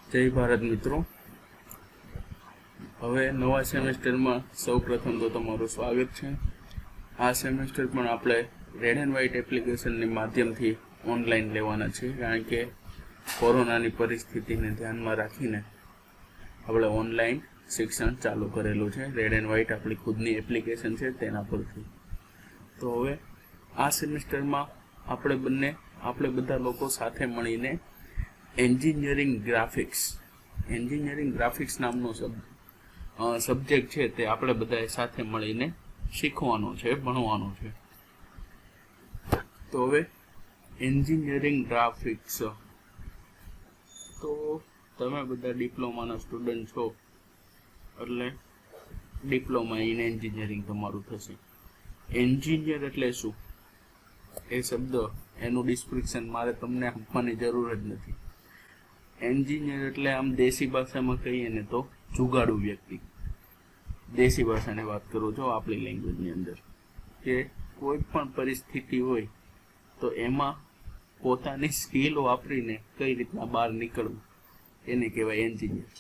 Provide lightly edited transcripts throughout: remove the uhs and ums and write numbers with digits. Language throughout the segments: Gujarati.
જય ભારત મિત્રો। હવે નવા સેમેસ્ટરમાં સૌપ્રથમ તો તમારું સ્વાગત છે। આ સેમેસ્ટર પણ આપણે રેડ એન્ડ વ્હાઇટ એપ્લિકેશનની માધ્યમથી ઓનલાઈન લેવાના છે, કારણ કે કોરોનાની પરિસ્થિતિને ધ્યાનમાં રાખીને આપણે ઓનલાઈન શિક્ષણ ચાલુ કરેલું છે। રેડ એન્ડ વ્હાઇટ આપણી ખુદની એપ્લિકેશન છે તેના પરથી। તો હવે આ સેમેસ્ટરમાં આપણે બધા લોકો સાથે મળીને એન્જિનિયરિંગ ગ્રાફિક્સ નામનો સબ્જેક્ટ છે તે આપણે બધાએ સાથે મળીને શીખવાનો છે, ભણવાનો છે। તો હવે એન્જિનિયરિંગ ગ્રાફિક્સ, તો તમે બધા ડિપ્લોમાના સ્ટુડન્ટ છો એટલે ડિપ્લોમા ઇન એન્જિનિયરિંગ તમારું થશે। એન્જિનિયર એટલે શું એ શબ્દ, એનું ડિસ્ક્રિપ્શન મારે તમને આપવાની જરૂર જ નથી। એન્જિનિયર એટલે આમ દેશી ભાષામાં કહીએ ને તો જુગાડુ વ્યક્તિ। દેશી ભાષાની વાત કરું છું આપણી લેંગ્વેજની અંદર, કે કોઈ પણ પરિસ્થિતિ હોય તો એમાં પોતાની સ્કિલ વાપરીને કઈ રીતના બહાર નીકળવું એને કહેવાય એન્જિનિયર।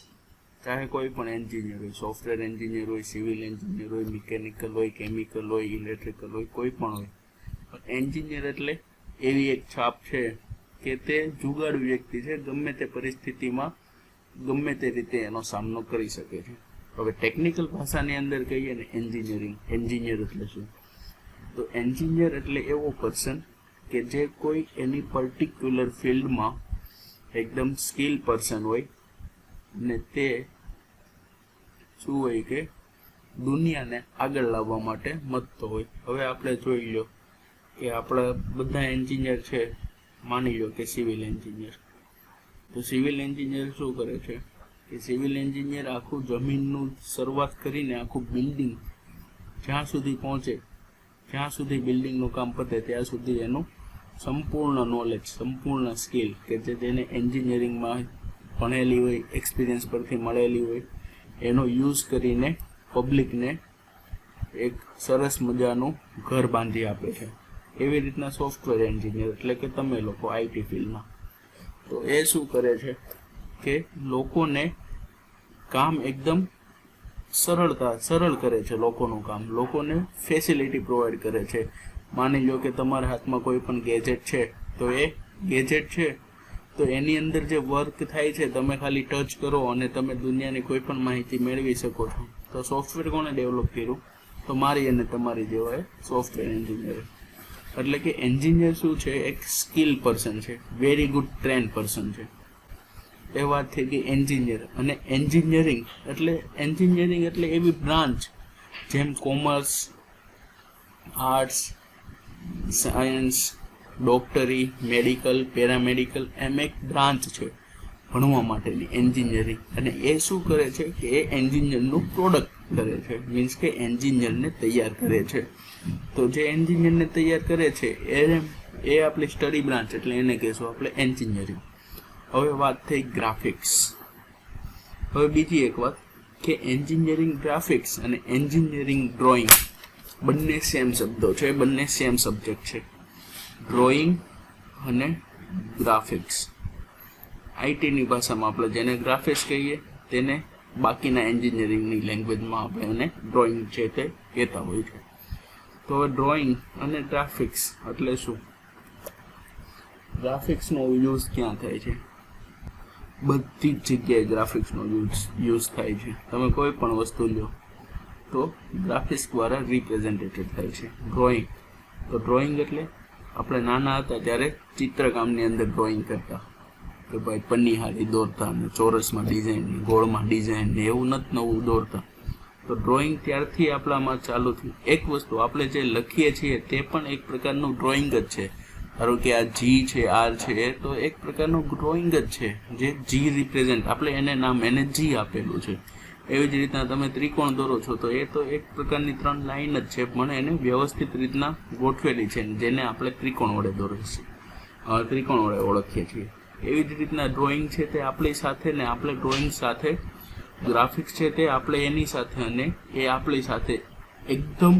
ચાહે કોઈ પણ એન્જિનિયર હોય, સોફ્ટવેર એન્જિનિયર હોય, સિવિલ એન્જિનિયર હોય, મિકેનિકલ હોય, કેમિકલ હોય, ઇલેક્ટ્રિકલ હોય, કોઈ પણ હોય, એન્જિનિયર એટલે એવી એક છાપ છે કે તે જુગાડુ વ્યક્તિ છે, ગમે તે પરિસ્થિતિમાં ગમે તે રીતે એનો સામનો કરી શકે છે। હવે ટેકનિકલ ભાષાની અંદર કહીએ ને એન્જિનિયર એટલે શું, તો એન્જિનિયર એટલે એવો પર્સન કે જે કોઈ એની પર્ટિક્યુલર ફિલ્ડમાં એકદમ સ્કિલ પર્સન હોય ને તે શું હોય કે દુનિયાને આગળ લાવવા માટે મથતો હોય। હવે આપણે જોઈ લો કે આપણા બધા એન્જિનિયર છે, માની લો કે સિવિલ એન્જિનિયર, તો સિવિલ એન્જિનિયર શું કરે છે કે સિવિલ એન્જિનિયર આખું જમીનનું શરૂઆત કરીને આખું બિલ્ડિંગ જ્યાં સુધી પહોંચે, જ્યાં સુધી બિલ્ડિંગનું કામ પતે ત્યાં સુધી એનું સંપૂર્ણ નોલેજ, સંપૂર્ણ સ્કિલ કે જે તેને એન્જિનિયરિંગમાં ભણેલી હોય, એક્સપિરિયન્સ પરથી મળેલી હોય, એનો યુઝ કરીને પબ્લિકને એક સરસ મજાનું ઘર બાંધી આપે છે। એવી રીતના સોફ્ટવેર એન્જિનિયર એટલે કે તમે લોકો આઈટી ફિલ્ડમાં, તો એ શું કરે છે કે લોકોને કામ એકદમ સરળ કરે છે, લોકોનું કામ, લોકોને ફેસિલિટી પ્રોવાઈડ કરે છે। માની લો કે તમારા હાથમાં કોઈ પણ ગેજેટ છે, તો એ ગેજેટ છે તો એની અંદર જે વર્ક થાય છે તમે ખાલી ટચ કરો અને તમે દુનિયાની કોઈ પણ માહિતી મેળવી શકો છો। તો સોફ્ટવેર કોણે ડેવલપ કર્યું, તો મારી અને તમારી જેવા સોફ્ટવેર એન્જિનિયર। એટલે કે એન્જિનિયર શું છે, એક સ્કિલ પર્સન છે, વેરી ગુડ ટ્રેન પર્સન છે। એ વાત થઈ ગઈ એન્જિનિયર। અને એન્જિનિયરિંગ એટલે એવી બ્રાન્ચ જેમ કોમર્સ, આર્ટ્સ, સાયન્સ, ડોક્ટરી, મેડિકલ, પેરામેડિકલ, એમ એક બ્રાન્ચ છે ભણવા માટેની એન્જિનિયરિંગ। અને એ શું કરે છે કે એ એન્જિનિયરનું પ્રોડક્ટ કરે છે, મીન્સ કે એન્જિનિયરને તૈયાર કરે છે। તો જે એન્જિનિયરને તૈયાર કરે છે એ આપણી સ્ટડી બ્રાન્ચ, એટલે એને કહેશું આપણે એન્જિનિયરિંગ। હવે વાત થઈ ગ્રાફિક્સ। હવે બીજી એક વાત કે એન્જિનિયરિંગ ગ્રાફિક્સ અને એન્જિનિયરિંગ ડ્રોઈંગ બંને સેમ શબ્દો છે, બંને સેમ સબ્જેક્ટ છે, ડ્રોઈંગ અને ગ્રાફિક્સ। આઈટીની ભાષામાં આપણે જેને ગ્રાફિક્સ કહીએ તેને બાકીના એન્જિનિયરિંગની લેંગ્વેજમાં આપણે એને ડ્રોઈંગ છે તે કહેતા હોય છે। તો હવે ડ્રોઈંગ અને ગ્રાફિક્સ એટલે શું, ગ્રાફિક્સનો યુઝ ક્યાં થાય છે, બધી જ જગ્યાએ ગ્રાફિક્સનો યુઝ થાય છે। તમે કોઈ પણ વસ્તુ લો તો ગ્રાફિક્સ દ્વારા રિપ્રેઝેન્ટેટેડ થાય છે। તો ડ્રોઈંગ એટલે આપણે નાના હતા ત્યારે ચિત્રકામની અંદર ડ્રોઈંગ કરતા કે ભાઈ પન્નીહારી દોરતા ને ચોરસમાં ડિઝાઇન, ગોળમાં ડિઝાઇન ને એવું નવું દોરતા। તો ડ્રોઈંગ ત્યારથી આપણામાં ચાલુ થયું। એક વસ્તુ આપણે જે લખીએ છીએ તે પણ એક પ્રકારનું ડ્રોઈંગ જ છે। ધારો કે આ જી છે, આર છે, તો એક પ્રકારનું ડ્રોઈંગ જ છે, જે જી રિપ્રેઝેન્ટ, આપણે એને જી આપેલું છે। એવી જ રીતના તમે ત્રિકોણ દોરો છો તો એ તો એક પ્રકારની 3 લાઈન જ છે, પણ એને વ્યવસ્થિત રીતના ગોઠવેલી છે, જેને આપણે ત્રિકોણ વડે ઓળખીએ છીએ। એવી જ રીતના ડ્રોઈંગ છે તે આપણી સાથે ને આપણે ડ્રોઈંગ સાથે, ગ્રાફિક્સ છે તે આપણે એની સાથે અને એ આપણી સાથે એકદમ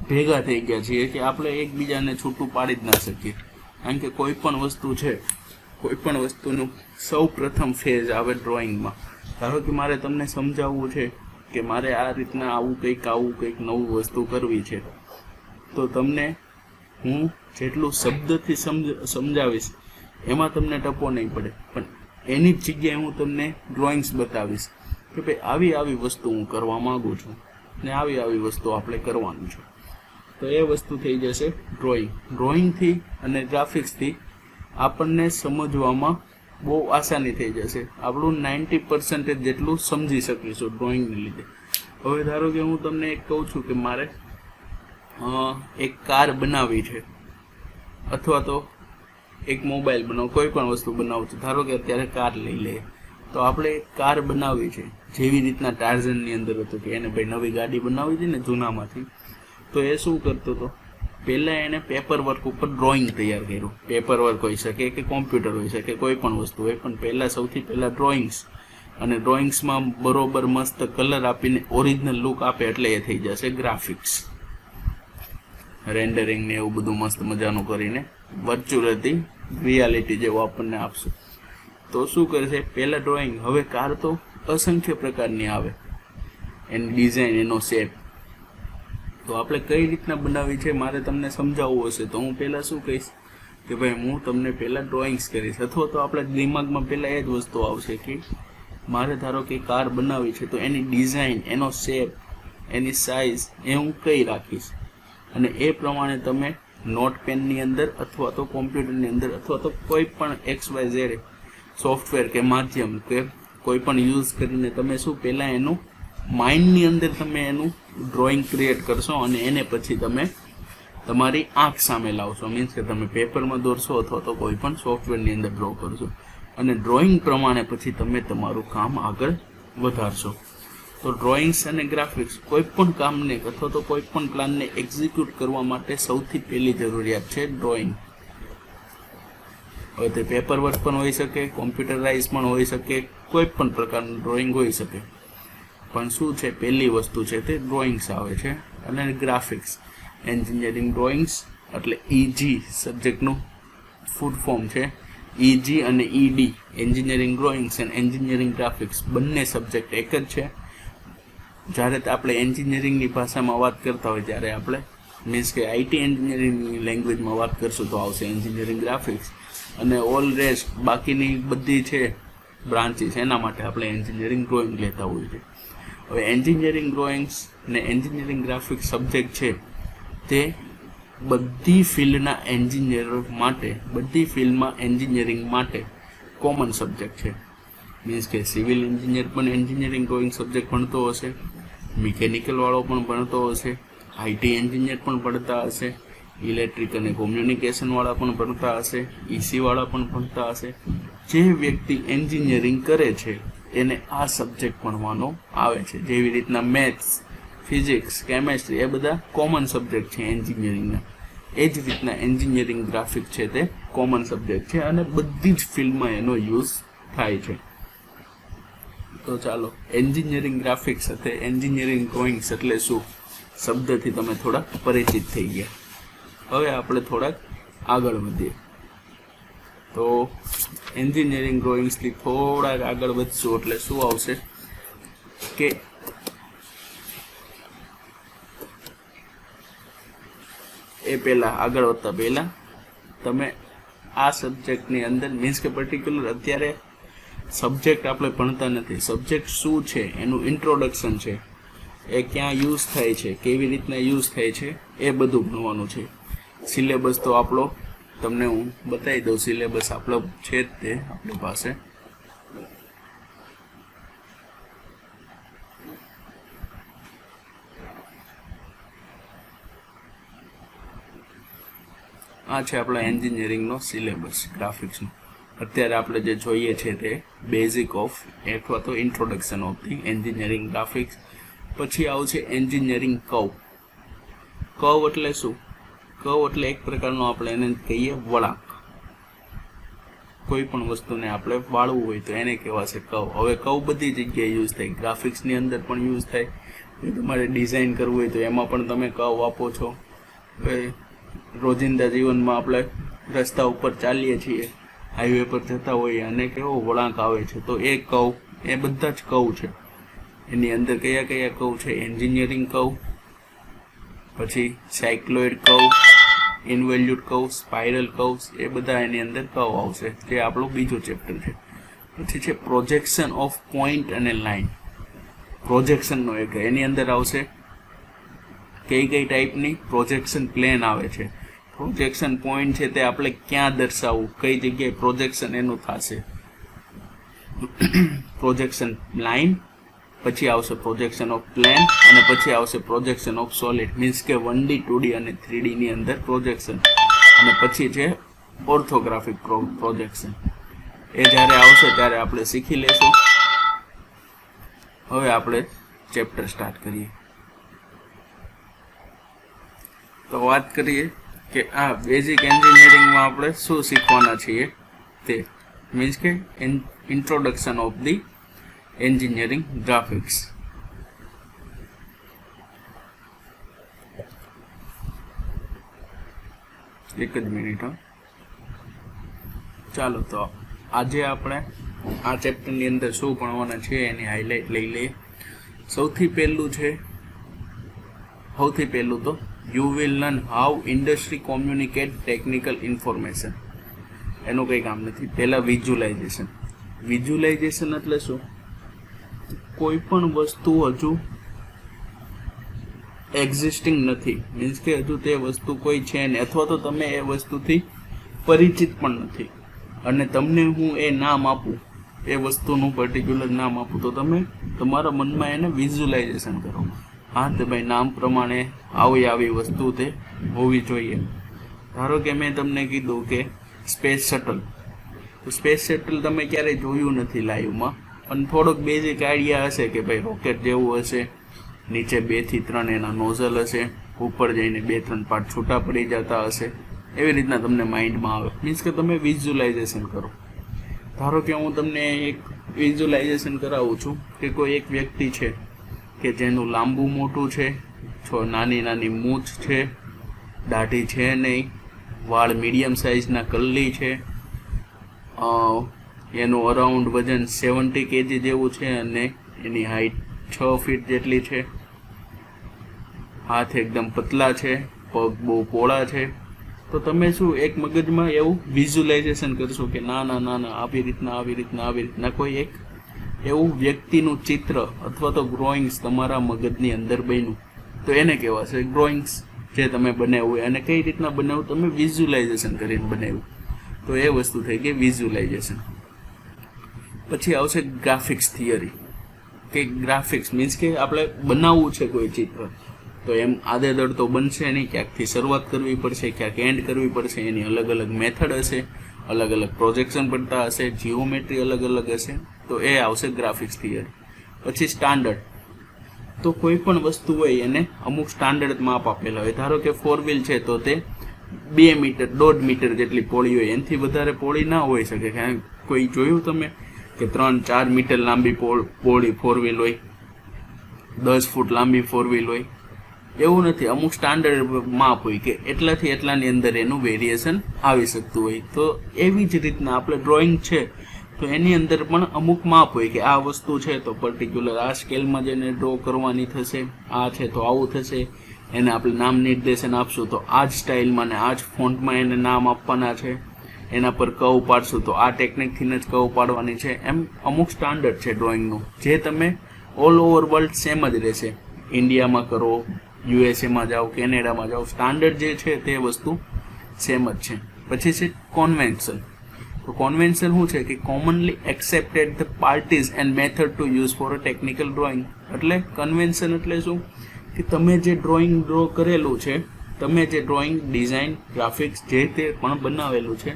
ભેગા થઈ ગયા છીએ કે આપણે એકબીજાને છૂટું પાડી જ ના શકીએ। કારણ કે કોઈ પણ વસ્તુ છે કોઈ પણ વસ્તુનું સૌ પ્રથમ ફેઝ આવે ડ્રોઈંગમાં. ધારો કે મારે તમને સમજાવવું છે કે મારે આ રીતના આવું કંઈક નવું વસ્તુ કરવી છે, તો તમને હું જેટલું શબ્દથી સમજાવીશ એમાં તમને ટપો નહીં પડે, પણ એની જ જગ્યાએ હું તમને ડ્રોઈંગ્સ બતાવીશ કે ભાઈ આવી વસ્તુ હું કરવા માગું છું ને આવી વસ્તુ આપણે કરવાનું છે. તો એ વસ્તુ થઈ જશે ડ્રોઈંગથી અને ગ્રાફિક્સથી આપણને સમજવામાં બહુ આસાની થઈ જશે. આપણું 90% જેટલું સમજી શકીશું ડ્રોઈંગને લીધે. હવે ધારો કે હું તમને એક કહું છું કે મારે એક કાર બનાવવી છે, અથવા તો એક મોબાઈલ બનાવો, કોઈ પણ વસ્તુ બનાવું છું. ધારો કે અત્યારે કાર લઈ લઈએ, તો આપણે એક કાર બનાવવી છે, જેવી રીતના ટાર્ઝનની અંદર હતું કે એને ભાઈ નવી ગાડી બનાવી હતી ને જૂનામાંથી. તો એ શું કરતો હતો, પહેલાં એને પેપર વર્ક ઉપર ડ્રોઈંગ તૈયાર કર્યું. પેપર વર્ક હોઈ શકે કે કોમ્પ્યુટર હોઈ શકે, કોઈ પણ વસ્તુ હોય, પણ સૌથી પહેલાં ડ્રોઈંગ્સ, અને ડ્રોઈંગ્સમાં બરોબર મસ્ત કલર આપીને ઓરિજિનલ લુક આપે એટલે એ થઈ જશે ગ્રાફિક્સ. રેન્ડરિંગ ને એવું બધું મસ્ત મજાનું કરીને વર્ચ્યુઅલિટી રિયાલિટી જેવું આપણને આપશે. તો શું કરશે, પહેલાં ડ્રોઈંગ. હવે કાર તો અસંખ્ય પ્રકારની આવે, એની ડિઝાઇન, એનો શેપ. તો આપણે કઈ રીતના બનાવી છે મારે તમને સમજાવવું હશે, તો હું પહેલાં શું કહીશ કે ભાઈ હું તમને પહેલાં ડ્રોઈંગ્સ કરીશ, અથવા તો આપણા દિમાગમાં પહેલાં એ જ વસ્તુ આવશે કે મારે ધારો કે કાર બનાવી છે, તો એની ડિઝાઇન, એનો શેપ, એની સાઇઝ એ હું કઈ રાખીશ. અને એ પ્રમાણે તમે નોટપેનની અંદર અથવા તો કોમ્પ્યુટરની અંદર અથવા તો કોઈ પણ XYZ સોફ્ટવેર કે માધ્યમ કે કોઈ પણ યુઝ કરીને તમે શું પહેલાં એનું માઇન્ડની અંદર તમે એનું ડ્રોઈંગ ક્રિએટ કરશો, અને એને પછી તમે તમારી આંખ સામે લાવશો. મીન્સ કે તમે પેપરમાં દોરશો અથવા તો કોઈ પણ સોફ્ટવેરની અંદર ડ્રો કરશો, અને ડ્રોઈંગ પ્રમાણે પછી તમે તમારું કામ આગળ વધારશો. તો ડ્રોઈંગ્સ અને ગ્રાફિક્સ કોઈ પણ કામને અથવા તો કોઈ પણ પ્લાનને એક્ઝિક્યુટ કરવા માટે સૌથી પહેલી જરૂરિયાત છે ડ્રોઈંગ. હવે તે પેપર વર્ક પણ હોઈ શકે, કોમ્પ્યુટરાઇઝ પણ હોઈ શકે, કોઈ પણ પ્રકારનું ડ્રોઈંગ હોઈ શકે, પણ શું છે, પહેલી વસ્તુ છે તે ડ્રોઈંગ્સ આવે છે. અને ગ્રાફિક્સ, એન્જિનિયરિંગ ડ્રોઈંગ્સ એટલે EG સબ્જેક્ટનું ફૂડ ફોર્મ છે. EG અને ED, engineering drawings and engineering graphics, બંને સબ્જેક્ટ એક જ છે. જ્યારે આપણે એન્જિનિયરિંગની ભાષામાં વાત કરતા હોય ત્યારે આપણે મીન્સ કે IT એન્જિનિયરિંગની લેંગ્વેજમાં વાત કરશું તો આવશે એન્જિનિયરિંગ ગ્રાફિક્સ, અને ઓલ રેસ્ટ બાકીની બધી છે બ્રાન્ચીસ, એના માટે આપણે એન્જિનિયરિંગ ડ્રોઈંગ લેતા હોઈએ છીએ. હવે એન્જિનિયરિંગ ડ્રોઈંગ્સ ને એન્જિનિયરિંગ ગ્રાફિક્સ સબ્જેક્ટ છે તે બધી ફિલ્ડના એન્જિનિયરો માટે, બધી ફિલ્ડમાં એન્જિનિયરિંગ માટે કોમન સબ્જેક્ટ છે. મીન્સ કે સિવિલ એન્જિનિયર પણ એન્જિનિયરિંગ ડ્રોઈંગ સબ્જેક્ટ ભણતો હશે, મિકેનિકલવાળો પણ ભણતો હશે, IT એન્જિનિયર પણ ભણતા હશે, ઇલેક્ટ્રિક અને કોમ્યુનિકેશનવાળા પણ ભણતા હશે, EC વાળા પણ ભણતા હશે. જે વ્યક્તિ એન્જિનિયરિંગ કરે છે એને આ સબ્જેક્ટ ભણવાનો આવે છે. જેવી રીતના મેથ્સ, ફિઝિક્સ, કેમેસ્ટ્રી એ બધા કોમન સબ્જેક્ટ છે એન્જિનિયરિંગના. એ જ રીતના એન્જિનિયરિંગ ગ્રાફિક છે તે કોમન સબ્જેક્ટ છે, અને બધી જ ફિલ્ડમાં એનો યુઝ થાય છે. તો ચાલો એન્જિનિયરિંગ ગ્રાફિક્સ સાથે એન્જિનિયરિંગ ડ્રોઈંગ્સ એટલે શું શબ્દથી તમે થોડા પરિચિત થઈ ગયા. હવે આપણે થોડાક આગળ વધીએ. તો એન્જિનિયરિંગ ડ્રોઈંગ્સથી થોડાક આગળ વધશું એટલે શું આવશે કે એ પહેલાં આગળ વધતા પહેલાં તમે આ સબ્જેક્ટની અંદર મીન્સ કે પર્ટિક્યુલર અત્યારે સબ્જેક્ટ આપણે ભણતા નથી, સબ્જેક્ટ શું છે એનું ઇન્ટ્રોડક્શન છે, એ ક્યાં યુઝ થાય છે, કેવી રીતના યુઝ થાય છે, એ બધું ભણવાનું છે. સિલેબસ તો આપણો તમને હું બતાવી દઉં, સિલેબસ આપણો છે જ તે આપણી પાસે. આ છે આપણા એન્જિનિયરિંગનો સિલેબસ ગ્રાફિક્સનો. અત્યારે આપણે જે જોઈએ છે તે બેઝિક ઓફ અથવા તો introduction of the engineering graphics. પછી આવશે એન્જિનિયરિંગ કર્વ. કર્વ એટલે શું? કર્વ એટલે એક પ્રકારનો આપણે એને કહીએ વળાંક. કોઈ પણ વસ્તુને આપણે વાળવું હોય તો એને કહેવાશે કર્વ. હવે કર્વ બધી જગ્યાએ યુઝ થાય, ગ્રાફિક્સની અંદર પણ યુઝ થાય. તમારે ડિઝાઇન કરવું હોય તો એમાં પણ તમે કર્વ આપો છો. રોજિંદા જીવનમાં આપણે રસ્તા ઉપર ચાલીએ છીએ હાઈવે પર જતા હોઈએ અને કેવો વળાંક આવે છે, તો એ કર્વ, એ બધા જ કર્વ છે. એની અંદર કયા કયા કર્વ છે? એન્જિનિયરિંગ કર્વ, પછી cycloid curve, involute curve, spiral curves, એ બધા એની અંદર કર્વ આવશે, જે આપણું બીજું ચેપ્ટર છે. પછી છે પ્રોજેક્શન ઓફ પોઈન્ટ અને લાઇન. પ્રોજેક્શનનો એક એની અંદર આવશે કઈ કઈ ટાઈપની પ્રોજેક્શન પ્લેન આવે છે, પ્રોજેક્શન પોઈન્ટ છે તે આપણે ક્યાં દર્શાવવું, કઈ જગ્યાએ પ્રોજેક્શન એનું થશે, પ્રોજેક્શન લાઇન, પછી આવશે પ્રોજેક્શન ઓફ પ્લેન, અને પછી આવશે પ્રોજેક્શન ઓફ સોલિડ, મીન્સ કે 1D 2D અને 3D ની અંદર પ્રોજેક્શન, અને પછી છે ઓર્થોગ્રાફિક પ્રોજેક્શન. એ જ્યારે આવશે ત્યારે આપણે શીખી લેશું. હવે આપણે ચેપ્ટર સ્ટાર્ટ કરીએ. તો વાત કરીએ કે આ બેઝિક એન્જિનિયરિંગમાં આપણે શું શીખવાના છીએ તે, મીન્સ કે introduction of the engineering graphics. એક જ મિનિટ. ચાલો, તો આજે આપણે આ ચેપ્ટરની અંદર શું ભણવાના છે એની હાઇલાઇટ લઈ લઈએ. સૌથી પહેલું તો you will learn how industry communicate technical information. એનું કંઈ કામ નથી. પહેલાં વિઝ્યુલાઇઝેશન. વિઝ્યુલાઇઝેશન એટલે શું? કોઈ પણ વસ્તુ હજુ એક્ઝિસ્ટિંગ નથી, મીન્સ કે હજુ તે વસ્તુ કોઈ છે નહીં, અથવા તો તમે એ વસ્તુથી પરિચિત પણ નથી, અને તમને હું એ નામ આપું, એ વસ્તુનું પર્ટિક્યુલર નામ આપું, તો તમે તમારા મનમાં એને વિઝ્યુલાઇઝેશન કરો. હા, તો ભાઈ નામ પ્રમાણે આવી વસ્તુ તે હોવી જોઈએ. ધારો કે મેં તમને કીધું કે સ્પેસ શટલ, તો સ્પેસ શટલ તમે ક્યારેય જોયું નથી લાઈવમાં, પણ થોડોક બેઝિક આઈડિયા હશે કે ભાઈ રોકેટ જેવું હશે, નીચે 2 થી 3 એના નોઝલ હશે, ઉપર જઈને 2-3 પાર્ટ છૂટા પડી જતા હશે, એવી રીતના તમને માઇન્ડમાં આવે, મીન્સ કે તમે વિઝ્યુલાઇઝેશન કરો. ધારો કે હું તમને એક વિઝ્યુલાઇઝેશન કરાવું છું કે કોઈ એક વ્યક્તિ છે કે જેનું લાંબુ મોટું છે, નાની નાની મૂછ છે, દાઢી છે નહીં, વાળ મીડિયમ સાઇઝના કલ્લી છે, એનું અરાઉન્ડ વજન 70 kg જેવું છે, અને એની હાઈટ 6 ફીટ જેટલી છે, હાથ એકદમ પતલા છે, પગ બહુ પોળા છે. તો તમે શું એક મગજમાં એવું વિઝ્યુલાઇઝેશન કરશો કે ના આવી રીતના કોઈ એક એવું વ્યક્તિનું ચિત્ર અથવા તો ડ્રોઈંગ્સ તમારા મગજની અંદર બન્યું, તો એને કહેવાશે ડ્રોઈંગ્સ જે તમે બનાવ્યું. અને કઈ રીતના બનાવ્યું? તમે વિઝ્યુલાઇઝેશન કરીને બનાવ્યું, તો એ વસ્તુ થઈ ગઈ વિઝ્યુલાઇઝેશન. પછી આવશે ગ્રાફિક્સ થિયરી, કે ગ્રાફિક્સ મીન્સ કે આપણે બનાવવું છે કોઈ ચિત્ર, તો એમ આદેદડ તો બનશે નહીં, ક્યાંકથી શરૂઆત કરવી પડશે, ક્યાંક એન્ડ કરવી પડશે, એની અલગ અલગ મેથડ હશે, અલગ અલગ પ્રોજેક્શન પડતા હશે, જીઓમેટ્રી અલગ અલગ હશે, તો એ આવશે ગ્રાફિક્સ થિયરી. પછી સ્ટાન્ડર્ડ, તો કોઈ પણ વસ્તુ હોય એને અમુક સ્ટાન્ડર્ડ માપ આપેલા હોય. ધારો કે 4 વ્હીલ છે તો તે 2 મીટર 1.5 મીટર જેટલી પહોળી હોય, એનાથી વધારે પહોળી ના હોઈ શકે. કોઈ જોયું તમે કે 3-4 મીટર લાંબી પહોળી 4 વ્હીલ હોય, 10 ફૂટ લાંબી 4 વ્હીલ હોય? એવું નથી. અમુક સ્ટાન્ડર્ડ માપ હોય કે એટલાથી એટલાની અંદર એનું વેરિએશન આવી શકતું હોય. તો એવી જ રીતના આપણે ડ્રોઈંગ છે તો એની અંદર પણ અમુક માપ હોય કે આ વસ્તુ છે તો પર્ટિક્યુલર આ સ્કેલમાં જેને ડ્રો કરવાની થશે, આ છે તો આવું થશે, એને આપણે નામ નિર્દેશન આપશું તો આ જ સ્ટાઇલમાં ને આ જ ફોન્ટમાં એને નામ આપવાના છે, એના પર કર્વ પાડશું તો આ ટેકનિકથી જ કર્વ પાડવાની છે. એમ અમુક સ્ટાન્ડર્ડ છે ડ્રોઈંગનું, જે તમે ઓલ ઓવર વર્લ્ડ સેમ જ રહેશે. ઇન્ડિયામાં કરો, યુએસએમાં જાઓ, કેનેડામાં જાઓ, સ્ટાન્ડર્ડ જે છે તે વસ્તુ સેમ જ છે. પછી છે કોન્વેન્શન. તો કોન્વેન્શન શું છે કે commonly accepted the parties and method to use for a technical drawing. એટલે કન્વેન્શન એટલે શું કે તમે જે ડ્રોઈંગ ડ્રો કરેલું છે, તમે જે ડ્રોઈંગ ડિઝાઇન ગ્રાફિક્સ જે તે પણ બનાવેલું છે,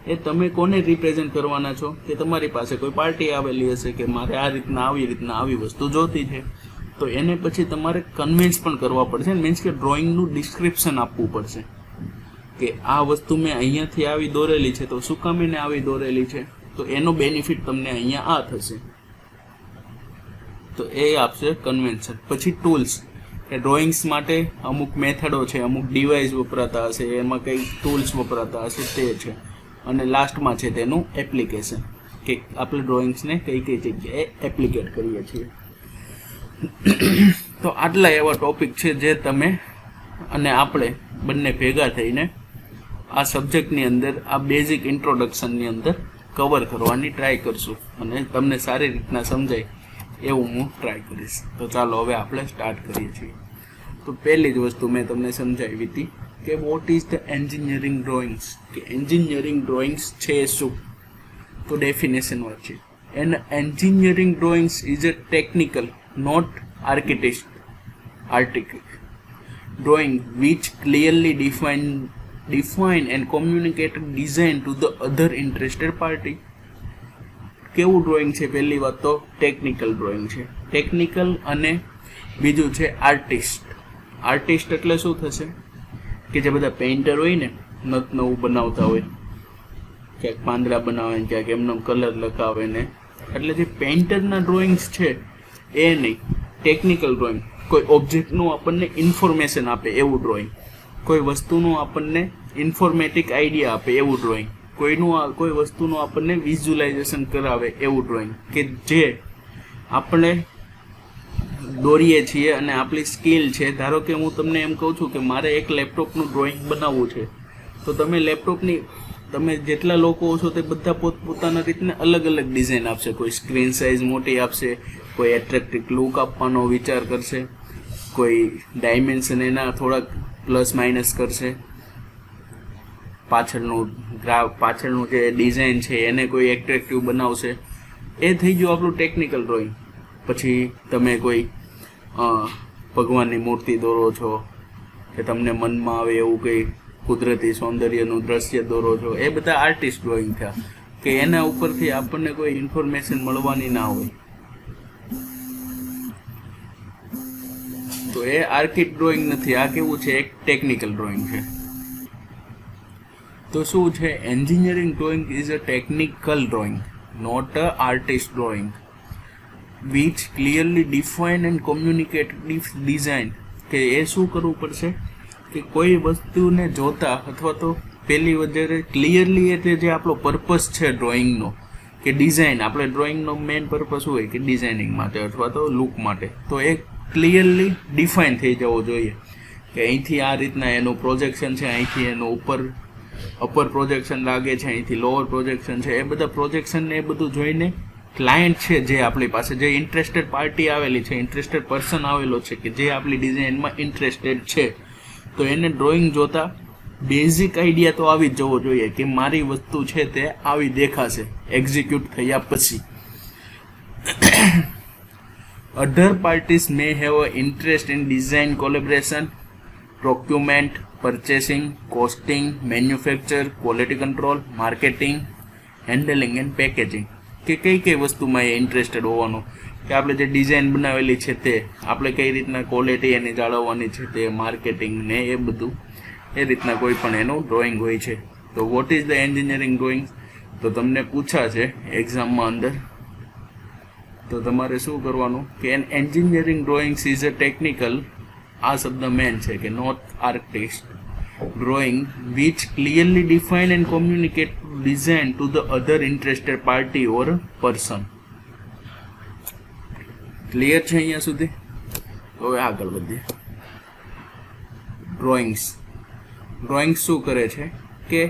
એ તમે કોને રિપ્રેઝન્ટ કરવાના છો કે તમારી પાસે કોઈ પાર્ટી આવેલી હશે કે મારે આ રીતના આવી વસ્તુ જોતી છે, તો એને પછી તમારે કન્વિન્સ પણ કરવા પડશે. મીન્સ કે ડ્રોઈંગનું ડિસ્ક્રિપ્શન આપવું પડશે કે આ વસ્તુ મેં અહીંયાથી આવી દોરેલી છે, તો શું કામ એને આવી દોરેલી છે, તો એનો બેનિફિટ તમને અહીંયા આ થશે, તો એ આપશે કન્વેન્શન. પછી ટૂલ્સ, કે ડ્રોઈંગ્સ માટે અમુક મેથડો છે, અમુક ડિવાઇસ વપરાતા હશે, એમાં કંઈ ટૂલ્સ વપરાતા હશે તે છે. અને લાસ્ટમાં છે તેનું એપ્લિકેશન, કે આપણે ડ્રોઈંગ્સને કઈ કઈ જગ્યાએ એપ્લિકેટ કરીએ છીએ. તો આટલા એવા ટોપિક છે જે તમે અને આપણે બંને ભેગા થઈને આ સબ્જેક્ટની અંદર, આ બેઝિક ઇન્ટ્રોડક્શનની અંદર કવર કરવાની ટ્રાય કરશું અને તમને સારી રીતના સમજાય એવું હું ટ્રાય કરીશ. તો ચાલો હવે આપણે સ્ટાર્ટ કરીએ છીએ. તો પહેલી જ વસ્તુ મેં તમને સમજાવી હતી કે what is the engineering drawings, કે એન્જિનિયરિંગ ડ્રોઈંગ્સ છે શું. તો ડેફિનેશન વાંચીએ. An engineering drawings is a technical, not artistic drawing which clearly define and communicate design to the other interested party. કેવું ડ્રોઈંગ છે? પહેલી વાત તો ટેકનિકલ ડ્રોઈંગ છે. ટેકનિકલ અને બીજું છે આર્ટિસ્ટ. આર્ટિસ્ટ એટલે શું થશે કે જે બધા પેઇન્ટર હોય ને, નવું બનાવતા હોય, ક્યાંક પાંદડા બનાવે ને ક્યાંક એમનો કલર લખાવે ને, એટલે જે પેઇન્ટરના ડ્રોઈંગ્સ છે એ નહીં. ટેકનિકલ ડ્રોઈંગ કોઈ ઓબ્જેક્ટનું આપણને ઇન્ફોર્મેશન આપે એવું ડ્રોઈંગ, કોઈ વસ્તુનું આપણને ઇન્ફોર્મેટિક આઈડિયા આપે એવું ડ્રોઈંગ, કોઈ વસ્તુનું આપણને વિઝ્યુલાઇઝેશન કરાવે એવું ડ્રોઈંગ, કે જે આપણે દોરીએ છીએ અને આપણી સ્કિલ છે. ધારો કે હું તમને એમ કહું છું કે મારે એક લેપટોપનું ડ્રોઈંગ બનાવવું છે, તો તમે લેપટોપની, તમે જેટલા લોકો છો તે બધા પોતપોતાના રીતને અલગ અલગ ડિઝાઇન આપશે. કોઈ સ્ક્રીન સાઇઝ મોટી આપશે, કોઈ એટ્રેક્ટિવ લુક આપવાનો વિચાર કરશે, કોઈ ડાયમેન્શન એના થોડાક પ્લસ માઇનસ કરશે, પાછળનું જે ડિઝાઇન છે એને કોઈ એટ્રેક્ટિવ બનાવશે. એ થઈ ગયું આપણું ટેકનિકલ ડ્રોઈંગ. પછી તમે કોઈ ભગવાનની મૂર્તિ દોરો છો, કે તમને મનમાં આવે એવું કંઈ કુદરતી સૌંદર્યનું દ્રશ્ય દોરો છો, એ બધા આર્ટિસ્ટ ડ્રોઈંગ થયા, કે એના ઉપરથી આપણને કોઈ ઇન્ફોર્મેશન મળવાની ના હોય. તો એ આર્કિટ ડ્રોઈંગ નથી. આ કેવું છે? એક ટેકનિકલ ડ્રોઈંગ છે. તો શું છે? Engineering drawing is a technical drawing, not a artist drawing, which clearly define and communicate design. કે એ શું કરવું પડશે કે કોઈ વસ્તુને જોતા, અથવા તો પહેલી વધારે ક્લિયરલી, એટલે જે આપણો પર્પસ છે ડ્રોઈંગનો, કે ડિઝાઇન, આપણે ડ્રોઈંગનો મેઇન પર્પસ હોય કે ડિઝાઇનિંગ માટે અથવા તો લુક માટે, તો એ ક્લિયરલી ડિફાઇન થઈ જવો જોઈએ કે અહીંથી આ રીતના એનું પ્રોજેક્શન છે, અહીંથી એનું અપર પ્રોજેક્શન લાગે છે, અહીંથી લોઅર પ્રોજેક્શન છે. એ બધા પ્રોજેક્શન ને એ બધું જોઈને ક્લાયન્ટ છે જે આપણી પાસે, જે ઇન્ટરેસ્ટેડ પાર્ટી આવેલી છે, ઇન્ટરેસ્ટેડ પર્સન આવેલો છે, કે જે આપણી ડિઝાઇનમાં ઇન્ટરેસ્ટેડ છે, તો એને ડ્રોઈંગ જોતા બેઝિક આઈડિયા તો આવી જ જવો જોઈએ કે મારી વસ્તુ છે તે આવી દેખાશે એક્ઝિક્યુટ થયા પછી. Other parties may have an interest in design collaboration, procurement, purchasing, costing, manufacture, quality control, marketing, handling and packaging. કે કઈ વસ્તુમાં એ ઇન્ટરેસ્ટેડ હોવાનું, કે આપણે જે ડિઝાઇન બનાવેલી છે તે આપણે કઈ રીતના ક્વોલિટી એની જાળવવાની છે, તે માર્કેટિંગ ને એ બધું, એ રીતના કોઈ પણ એનું ડ્રોઈંગ હોય છે. તો vote is the engineering drawing? તો તમને પૂછા છે એક્ઝામમાં અંદર, તો તમારે શું કરવાનું કે an engineering drawings is a technical, આ શબ્દ મેન છે, કે not artist drawing which clearly define and communicate design to the other interested party or person. Clear છે અહીંયા સુધી? હવે આગળ વધીએ. ડ્રોઈંગ્સ શું કરે છે કે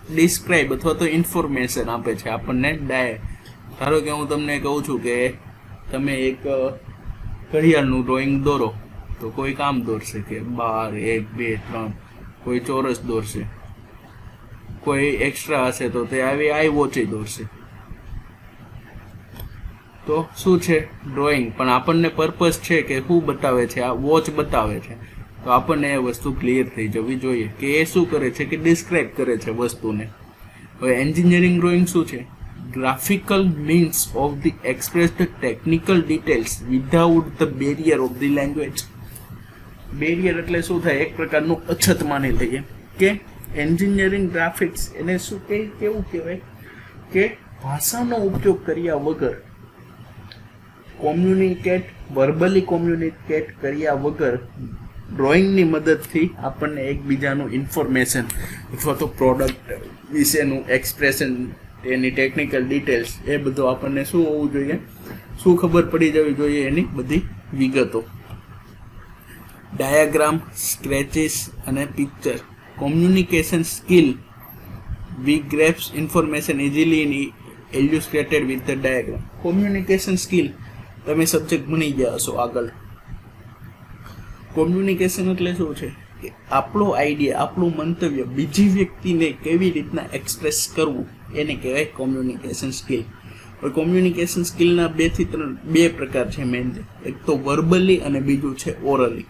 ડિસ્ક્રાઇબ અથવા તો ઇન્ફોર્મેશન આપે છે આપણને. ધારો કે હું તમને કહું છું કે તમે એક ઘડિયાળનું ડ્રોઈંગ દોરો, તો કોઈ કામ દોરશે કે 12, 1, 2, 3, કોઈ ચોરસ દોરશે, કોઈ એક્સ્ટ્રા હશે તો તે આવી આઈ વોચ દોરશે. તો શું છે? ડ્રોઈંગ. પણ આપણને પર્પસ છે કે શું બતાવે છે? આ વોચ બતાવે છે, તો આપણને એ વસ્તુ ક્લિયર થઈ જવી જોઈએ કે એ શું કરે છે કે ડિસ્ક્રાઇબ કરે છે વસ્તુને. હવે એન્જિનિયરિંગ ડ્રોઈંગ શું છે? graphical means of the expressed technical details without the barrier of the language. Barrier એટલે શું થાય? એક પ્રકારનું અછત માની લઈએ કે એન્જિનિયરિંગ ગ્રાફિક્સ એને શું કેવું કહેવાય કે ભાષાનો ઉપયોગ કર્યા વગર, વર્બલી કોમ્યુનિકેટ કર્યા વગર ડ્રોઈંગની મદદથી આપણને એકબીજાનું ઇન્ફોર્મેશન અથવા તો પ્રોડક્ટ વિશેનું એક્સપ્રેશન, એની ટેકનિકલ ડિટેલ્સ, એ બધું આપણને શું હોવું જોઈએ, શું ખબર પડી જવી જોઈએ, એની બધી વિગતો. ડાયાગ્રામ, સ્ક્રેચીસ અને picture. Communication skill. We grasp information easily in illustrated with the diagram. Communication skill તમે સબ્જેક્ટ ભણી ગયા હશો આગળ. કોમ્યુનિકેશન એટલે શું છે કે આપણો આઈડિયા, આપણું મંતવ્ય બીજી વ્યક્તિને કેવી રીતના એક્સપ્રેસ કરવું, એને કહેવાય કોમ્યુનિકેશન સ્કિલ. હવે કોમ્યુનિકેશન સ્કિલના 2 થી 3 પ્રકાર છે મેઇન. એક તો વર્બલી અને બીજું છે ઓરલી.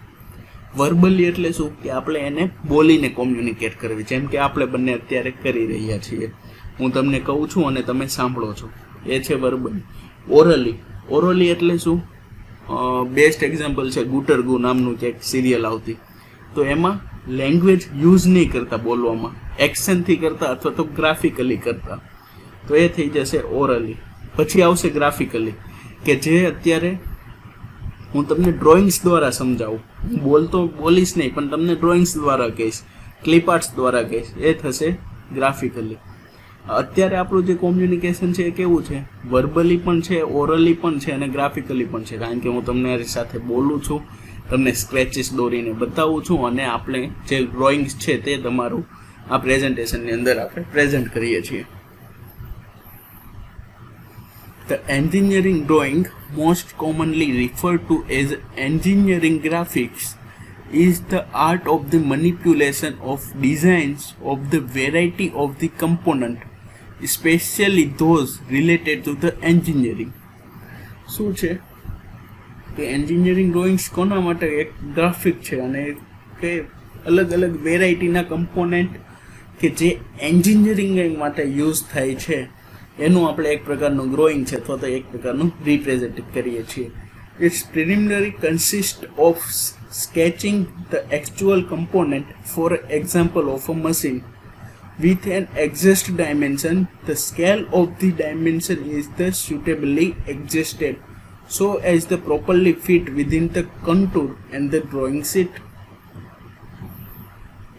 વર્બલી એટલે શું કે આપણે એને બોલીને કોમ્યુનિકેટ કરવી, જેમ કે આપણે બંને અત્યારે કરી રહ્યા છીએ. હું તમને કહું છું અને તમે સાંભળો છો, એ છે વર્બલી. ઓરલી એટલે શું? બેસ્ટ એક્ઝામ્પલ છે ગુટર ગુ નામનું જે એક સિરિયલ આવતી, તો એમાં લેંગ્વેજ યુઝ નહીં કરતા બોલવામાં, એક્શનથી કરતા અથવા તો ગ્રાફિકલી કરતા, તો એ થઈ જશે ઓરલી. પછી આવશે ગ્રાફિકલી, કે જે અત્યારે હું તમને ડ્રોઈંગ્સ દ્વારા સમજાવું, હું બોલીશ નહીં પણ તમને ડ્રોઈંગ્સ દ્વારા કહીશ, ક્લિપ આર્ટ્સ દ્વારા કહીશ, એ થશે ગ્રાફિકલી. અત્યારે આપણું જે કોમ્યુનિકેશન છે એ કેવું છે? વર્બલી પણ છે, ઓરલી પણ છે અને ગ્રાફિકલી પણ છે. કારણ કે હું તમને સાથે બોલું છું, તમને સ્ક્રેચીસ દોરીને બતાવું છું અને આપણે જે ડ્રોઈંગ્સ છે તે તમારું આ પ્રેઝન્ટેશનની અંદર આપણે પ્રેઝન્ટ કરીએ છીએ. The engineering drawing, most commonly referred to as engineering graphics, is the art of the manipulation of designs of the variety of the component, especially those related to the engineering. શું છે કે એન્જિનિયરિંગ ડ્રોઈંગ્સ કોના માટે? એક ગ્રાફિક છે અને કે અલગ અલગ વેરાયટીના કમ્પોનેન્ટ કે જે એન્જિનિયરિંગ માટે યુઝ થાય છે એનું આપણે એક પ્રકારનું ડ્રોઈંગ છે અથવા તો એક પ્રકારનું રિપ્રેઝેન્ટ કરીએ છીએ. It's preliminary consist of sketching the actual component, for example of a machine, with an exact dimension. The scale of the dimension is the suitably adjusted so as the properly fit within the contour and the drawing sheet.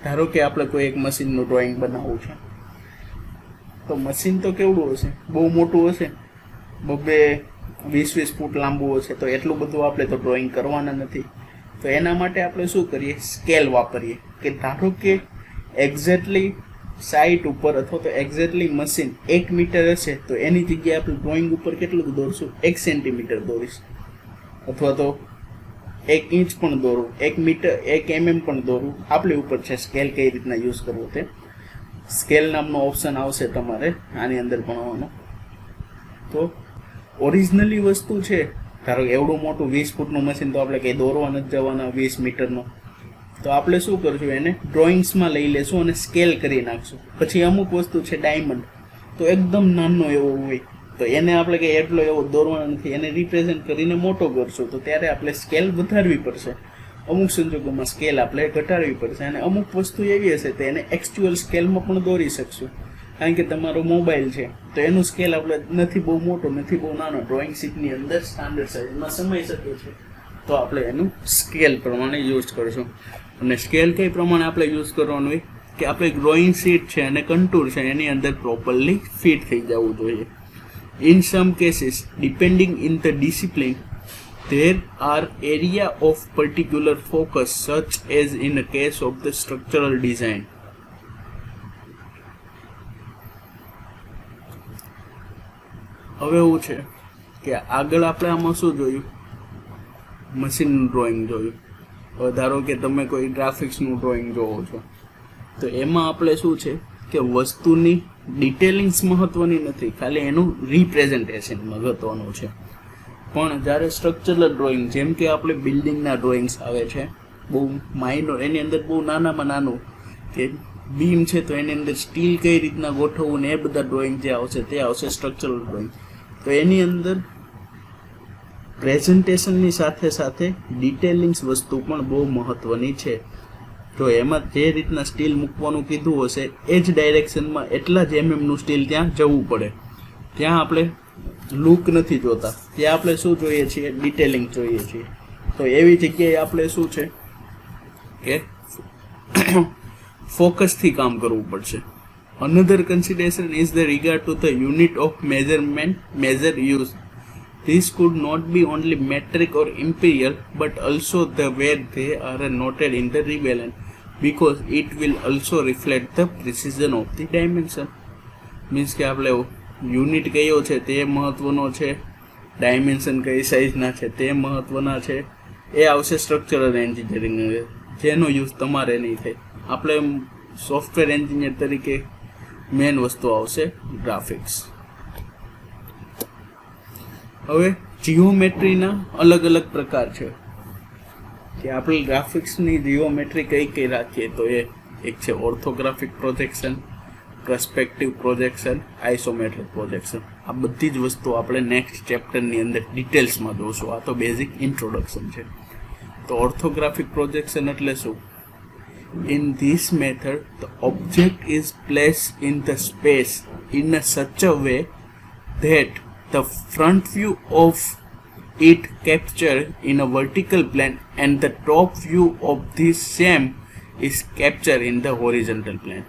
ધારો કે આપણે કોઈ એક મશીનનું ડ્રોઈંગ બનાવવું છે, તો મશીન તો કેવડું હશે? બહુ મોટું હશે, 20 ફૂટ લાંબુ હશે, તો એટલું બધું આપણે તો ડ્રોઈંગ કરવાના નથી. તો એના માટે આપણે શું કરીએ? સ્કેલ વાપરીએ. કે ધારો કે એક્ઝેક્ટલી સાઇટ ઉપર અથવા તો એક્ઝેક્ટલી મશીન 1 મીટર હશે, તો એની જગ્યાએ આપણે ડ્રોઈંગ ઉપર કેટલું દોરશું? 1 સેન્ટીમીટર દોરીશ, અથવા તો 1 ઇંચ પણ દોરું, 1 મીટર 1 mm પણ દોરું. આપણી ઉપર છે સ્કેલ કઈ રીતના યુઝ કરવો તે. સ્કેલ નામનો ઓપ્શન આવશે તમારે આની અંદર ભણવાનો. તો ઓરિજિનલી વસ્તુ છે, ધારો કે એવડું મોટું 20 ફૂટનું મશીન તો આપણે કંઈ દોરવા નથી જવાના 20 મીટરનો, તો આપણે શું કરશું? એને ડ્રોઈંગ્સમાં લઈ લેશું અને સ્કેલ કરી નાખશું. પછી અમુક વસ્તુ છે ડાયમંડ, તો એકદમ નાનો એવો હોય, તો એને આપણે કંઈ એટલો એવો દોરવાનો નથી, એને રિપ્રેઝેન્ટ કરીને મોટો કરશું, તો ત્યારે આપણે સ્કેલ વધારવી પડશે. અમુક સંજોગોમાં સ્કેલ આપણે ઘટાડવી પડશે. અને અમુક વસ્તુ એવી હશે તો એને એક્ચ્યુઅલ સ્કેલમાં પણ દોરી શકશું. કારણ કે તમારો મોબાઈલ છે તો એનું સ્કેલ આપણે નથી બહુ મોટો, નથી બહુ નાનો, ડ્રોઈંગ શીટની અંદર સ્ટાન્ડર્ડ સાઇઝમાં સમાઈ શકે છે, તો આપણે એનું સ્કેલ પ્રમાણે યુઝ કરશું. અને સ્કેલ કઈ પ્રમાણે આપણે યુઝ કરવાનું હોય કે આપણે ડ્રોઈંગ શીટ છે અને કન્ટુર છે એની અંદર પ્રોપરલી ફિટ થઈ જવું જોઈએ. In sum cases, depending in the discipline, there are area of particular focus, such as in a case of the structural design. હવે એવું છે કે આગળ આપણે આમાં શું જોયું? મશીનનું ડ્રોઈંગ જોયું. હવે ધારો કે તમે કોઈ ગ્રાફિક્સનું ડ્રોઈંગ જોવો છો, તો એમાં આપણે શું છે કે વસ્તુની ડિટેલિંગ્સ મહત્વની નથી, ખાલી એનું રિપ્રેઝન્ટેશન મહત્વનું છે. પણ જ્યારે સ્ટ્રક્ચરલ ડ્રોઈંગ, જેમ કે આપણે બિલ્ડિંગના ડ્રોઈંગ્સ આવે છે, બહુ માઇનોર, એની અંદર બહુ નાનામાં નાનું કે બીમ છે તો એની અંદર સ્ટીલ કઈ રીતના ગોઠવવું ને એ બધા ડ્રોઈંગ જે આવશે તે આવશે સ્ટ્રક્ચરલ ડ્રોઈંગ. તો એની અંદર પ્રેઝન્ટેશનની સાથે સાથે ડિટેલિંગ્સ વસ્તુ પણ બહુ મહત્વની છે. જો એમાં જે રીતના સ્ટીલ મૂકવાનું કીધું હશે એ જ ડાયરેક્શનમાં એટલા જ એમએમનું સ્ટીલ ત્યાં જવું પડે. ત્યાં આપણે લુક નથી જોતા, ત્યાં આપણે શું જોઈએ છીએ? ડિટેલિંગ જોઈએ છીએ. તો એવી જગ્યાએ આપણે શું છે એ ફોકસથી કામ કરવું પડશે. Another consideration is the regard to the unit of measure used. This could not be only metric or imperial, but also the way they are noted in the relevant, because it will also reflect the precision of the dimension. Means કે આપણે યુનિટ કયો છે તે મહત્વનો છે, ડાયમેન્શન કઈ સાઇઝના છે તે મહત્વના છે. એ આવશે સ્ટ્રક્ચરલ એન્જિનિયરિંગ, જેનો યુઝ તમારે નહીં થાય. આપણે સોફ્ટવેર એન્જિનિયર તરીકે મેન વસ્તુ આવશે ગ્રાફિક્સ. હવે જીઓમેટ્રીના અલગ અલગ પ્રકાર છે કે આપણે ગ્રાફિક્સની જીઓમેટ્રી કઈ કઈ રાખીએ, તો એ એક છે orthographic projection, perspective projection, isometric projection. આ બધી જ વસ્તુ આપણે નેક્સ્ટ ચેપ્ટરની અંદર ડિટેલ્સમાં જોશું. આ તો બેઝિક ઇન્ટ્રોડક્શન છે. તો ઓર્થોગ્રાફિક પ્રોજેક્શન એટલે શું? In this method, the object is placed in the space in such a way that the front view of it captured in a vertical plane and the top view of this same is captured in the horizontal plane.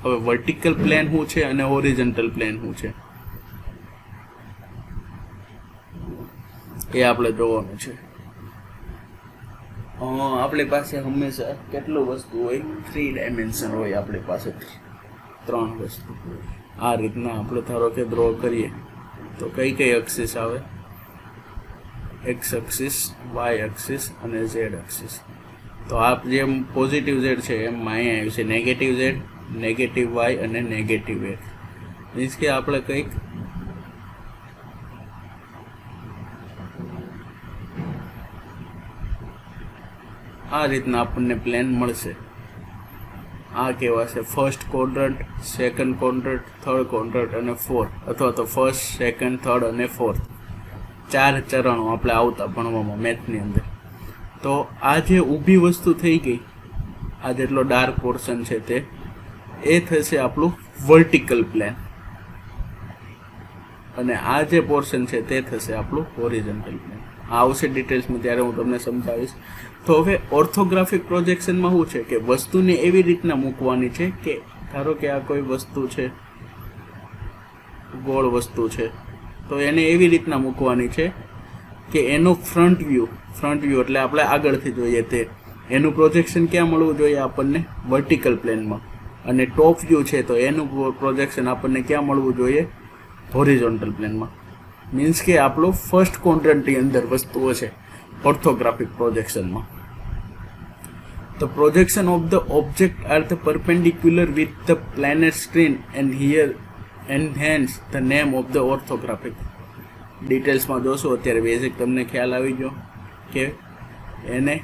હવે વર્ટિકલ પ્લેન શું છે અને હોરિઝોન્ટલ પ્લેન શું છે એ આપણે જોવાનું છે. આપણી પાસે હંમેશા કેટલું વસ્તુ હોય? 3 ડાયમેન્શન હોય આપણી પાસે, 3 વસ્તુ. આ રીતના આપણે ધારો કે ડ્રો કરીએ તો કઈ કઈ એક્સિસ આવે? એક્સ એક્સિસ, વાય એક્સિસ અને ઝેડ એક્સિસ. તો આ જેમ પોઝિટિવ ઝેડ છે એમ અહીંયા આવ્યું છે નેગેટિવ ઝેડ, નેગેટિવ વાય અને નેગેટિવ એક્સ. મીન્સ કે આપણે કંઈક આ રીતના આપણને પ્લેન મળશે. આ કેવા છે? First quadrant, second quadrant, third quadrant અને ફોર્થ, અથવા તો ફર્સ્ટ, સેકન્ડ, થર્ડ અને ફોર્થ. 4 ચરણો આપણે આવતા ભણવામાં મેથની અંદર. તો આ જે ઊભી વસ્તુ થઈ ગઈ, આ જેટલો ડાર્ક પોર્શન છે તે એ થશે આપણું વર્ટિકલ પ્લેન, અને આ જે પોર્શન છે તે થશે આપણું હોરિઝોન્ટલ પ્લેન. આ આવશે ડિટેલ્સમાં ત્યારે હું તમને સમજાવીશ. તો હવે ઓર્થોગ્રાફિક પ્રોજેક્શનમાં શું છે કે વસ્તુને એવી રીતના મૂકવાની છે કે ધારો કે આ કોઈ વસ્તુ છે, ગોળ વસ્તુ છે, તો એને એવી રીતના મૂકવાની છે કે એનો ફ્રન્ટ વ્યૂ એટલે આપણે આગળથી જોઈએ તે એનું પ્રોજેક્શન ક્યાં મળવું જોઈએ? આપણને વર્ટિકલ પ્લેનમાં. અને ટોપ વ્યૂ છે તો એનું પ્રોજેક્શન આપણને ક્યાં મળવું જોઈએ? હોરિઝોન્ટલ પ્લેનમાં. મીન્સ કે આપણું ફર્સ્ટ ક્વોડ્રન્ટની અંદર વસ્તુઓ છે ઓર્થોગ્રાફિક પ્રોજેક્શનમાં. The projection of the object are the perpendicular with the planar screen and here and hence the name of the orthographic. ડિટેલ્સમાં જોશો અત્યારે બેઝિક તમને ખ્યાલ આવી ગયો કે એને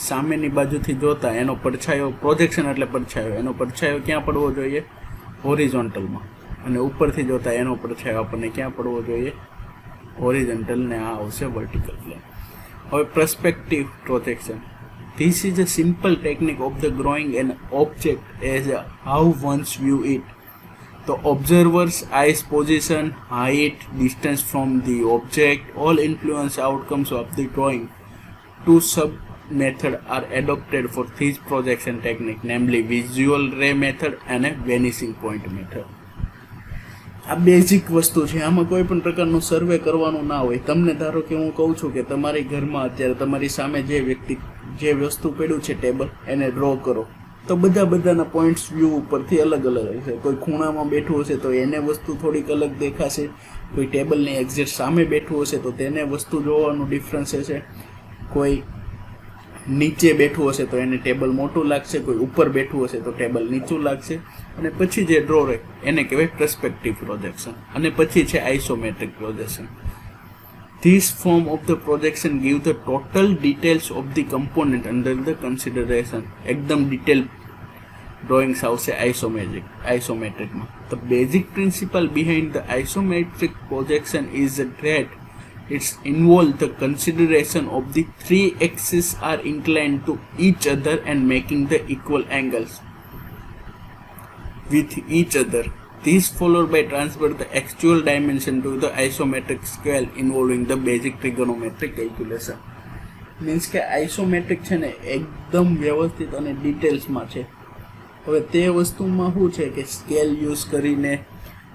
સામેની બાજુથી જોતા એનો પડછાયો, પ્રોજેક્શન એટલે પડછાયો, એનો પડછાયો ક્યાં પડવો જોઈએ? હોરિઝોન્ટલમાં. અને ઉપરથી જોતા એનો પડછાયો આપણને ક્યાં પડવો જોઈએ? હોરિઝોન્ટલ, ને આ આવશે વર્ટિકલ પ્લેન. હવે perspective projection. This is a simple technique of the drawing an object as how one's view it. The observer's eyes position, height, distance from the object all influence outcomes of the drawing. 2 sub-methods are adopted for this projection technique, namely visual ray method and a vanishing point method. આ બેઝિક વસ્તુ છે. આમાં કોઈ પણ પ્રકારનું સર્વે કરવાનું ના હોય. તમને ધારો કે હું કહું છું કે તમારી ઘરમાં અત્યારે તમારી સામે જે વસ્તુ પડ્યું છે ટેબલ, એને ડ્રો કરો, તો બધાના પોઈન્ટ્સ વ્યૂ ઉપરથી અલગ અલગ હશે. કોઈ ખૂણામાં બેઠું હશે તો એને વસ્તુ થોડીક અલગ દેખાશે, કોઈ ટેબલની એક્ઝેક્ટ સામે બેઠું હશે તો તેને વસ્તુ જોવાનું ડિફરન્સ હશે, કોઈ નીચે બેઠું હશે તો એને ટેબલ મોટું લાગશે, કોઈ ઉપર બેઠું હશે તો ટેબલ નીચું લાગશે. અને પછી જે ડ્રો રહે એને કહેવાય પરસ્પેક્ટિવ પ્રોજેક્શન. અને પછી છે isometric projection. This form of the projection give the total details of the component under the consideration. એકદમ ડિટેલ drawings આવશે આઇસોમેટ્રિકમાં. The basic principle behind the isometric projection is that it's involve the consideration of the 3 axes are inclined to each other and making the equal angles with each other. This followed by transfer the actual dimension to the isometric scale involving the basic trigonometric calculation. Means કે આઇસોમેટ્રિક છે ને એકદમ વ્યવસ્થિત અને ડિટેલ્સમાં છે. હવે તે વસ્તુમાં શું છે કે સ્કેલ યુઝ કરીને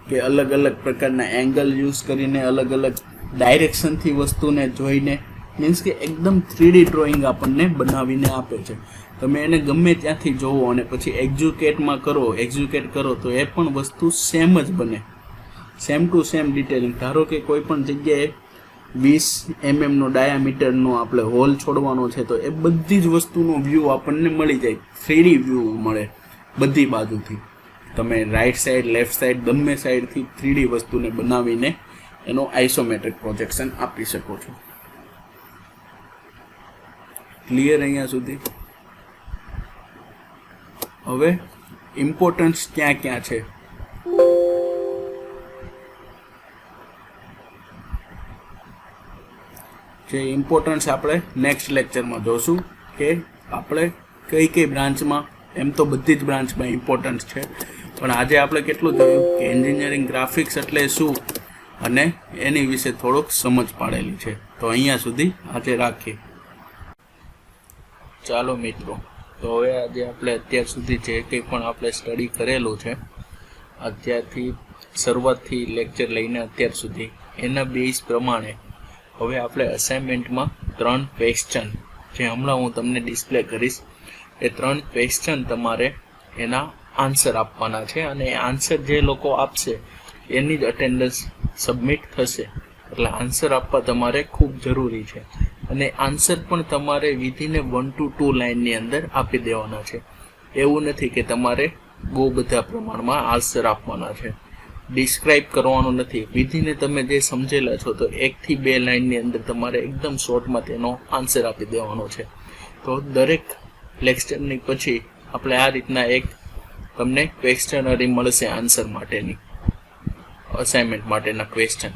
કે અલગ અલગ પ્રકારના એંગલ યુઝ કરીને અલગ અલગ ડાયરેક્શનથી વસ્તુને જોઈને મીન્સ કે એકદમ 3D ડ્રોઈંગ આપણને બનાવીને આપે છે. તમે એને ગમે ત્યાંથી જોવો અને પછી એક્ઝિક્યુટ કરો તો એ પણ વસ્તુ સેમ જ બને, સેમ ટુ સેમ ડિટેલિંગ. ધારો કે કોઈ પણ જગ્યાએ 20 mm નો ડાયામીટરનો આપણે હોલ છોડવાનો છે તો એ બધી જ વસ્તુનો વ્યૂ આપણને મળી જાય, 3D વ્યૂ મળે બધી બાજુથી. તમે રાઈટ સાઈડ, લેફ્ટ સાઈડ, ગમે સાઈડથી 3D વસ્તુને બનાવીને એનો આઇસોમેટ્રિક પ્રોજેક્શન આપી શકો છો. ક્લિયર અહીંયા સુધી? હવે ઇમ્પોર્ટન્સ ક્યાં ક્યાં છે? જે ઇમ્પોર્ટન્સ આપણે નેક્સ્ટ લેક્ચરમાં જોશું કે આપણે કઈ કઈ બ્રાન્ચમાં, એમ તો બધી જ બ્રાન્ચમાં ઇમ્પોર્ટન્સ છે, પણ આજે આપણે કેટલું જોયું કે એન્જિનિયરિંગ ગ્રાફિક્સ એટલે શું અને એની વિશે થોડોક સમજ પાડેલી છે. તો અહીંયા સુધી આજે રાખીએ. ચાલો મિત્રો, તો હવે આજે આપણે અત્યાર સુધી જે કંઈ પણ આપણે સ્ટડી કરેલું છે, અત્યારથી શરૂઆતથી લેક્ચર લઈને અત્યાર સુધી, એના બેઝ પ્રમાણે હવે આપણે અસાઇનમેન્ટમાં 3 ક્વેશ્ચન જે હમણાં હું તમને ડિસ્પ્લે કરીશ, એ 3 ક્વેશ્ચન તમારે એના આન્સર આપવાના છે અને એ આન્સર જે લોકો આપશે એની જ અટેન્ડન્સ સબમિટ થશે. એટલે આન્સર આપવા તમારે ખૂબ જરૂરી છે અને આન્સર પણ તમારે વિધિને 1 to 2 લાઇનની અંદર આપી દેવાના છે. એવું નથી કે તમારે બહુ બધા પ્રમાણમાં આન્સર આપવાના છે, ડિસ્ક્રાઇબ કરવાનું નથી. વિધિને તમે જે સમજેલા છો તો 1 થી 2 લાઇનની અંદર તમારે એકદમ શોર્ટમાં તેનો આન્સર આપી દેવાનો છે. તો દરેક લેક્ચરની પછી આપણે આ રીતના એક તમને ક્વેશ્ચનરી મળશે આન્સર માટેની, અસાઇનમેન્ટ માટેના ક્વેશ્ચન.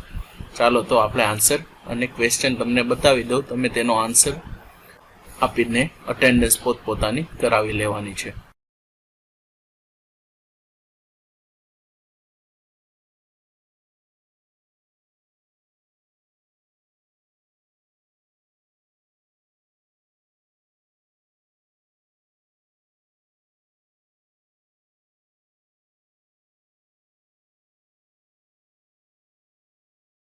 ચાલો તો આપણે આન્સર અને ક્વેશ્ચન તમને બતાવી દઉં, તમે તેનો આન્સર આપીને અટેન્ડન્સ પોતપોતાની કરાવી લેવાની છે.